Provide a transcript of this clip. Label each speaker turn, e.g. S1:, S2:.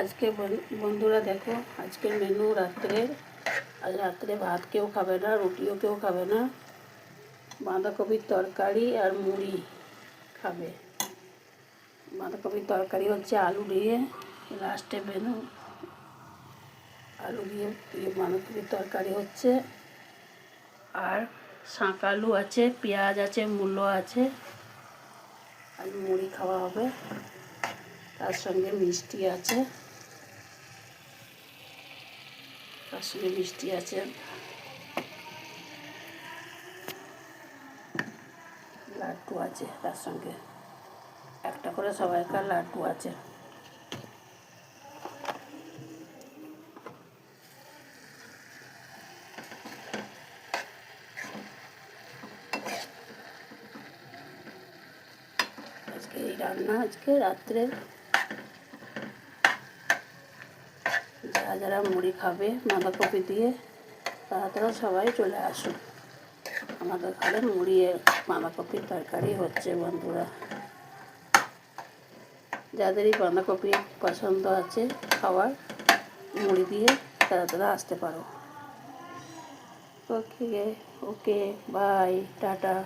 S1: আজকে বন্ধুরা দেখো, আজকের মেনু রাত্রের। আজ রাত্রে ভাত কেউ খাবে না, রুটিও কেউ খাবে না, বাঁধাকপির তরকারি আর মুড়ি খাবে। বাঁধাকপির তরকারি হচ্ছে আলু দিয়ে, লাস্টে মেনু আলু দিয়ে বাঁধাকপির তরকারি হচ্ছে, আর শাঁক আলু আছে, পেঁয়াজ আছে, মূলো আছে, আর মুড়ি খাওয়া হবে। তার সঙ্গে মিষ্টি আছে, লাড্ডু আছে, তার সঙ্গে একটা করে সবাইকার লাড্ডু আছে। আজকে এই রান্না, আজকে রাত্রে যারা মুড়ি খাবে বাঁধাকপি দিয়ে তারা সবাই চলে আসুন। আমাদের ঘরে মুড়ি বাঁধাকপির তরকারি হচ্ছে বন্ধুরা। যাদেরই বাঁধাকপি পছন্দ আছে খাওয়ার মুড়ি দিয়ে তারা আসতে পারো। ওকে, বাই, টাটা।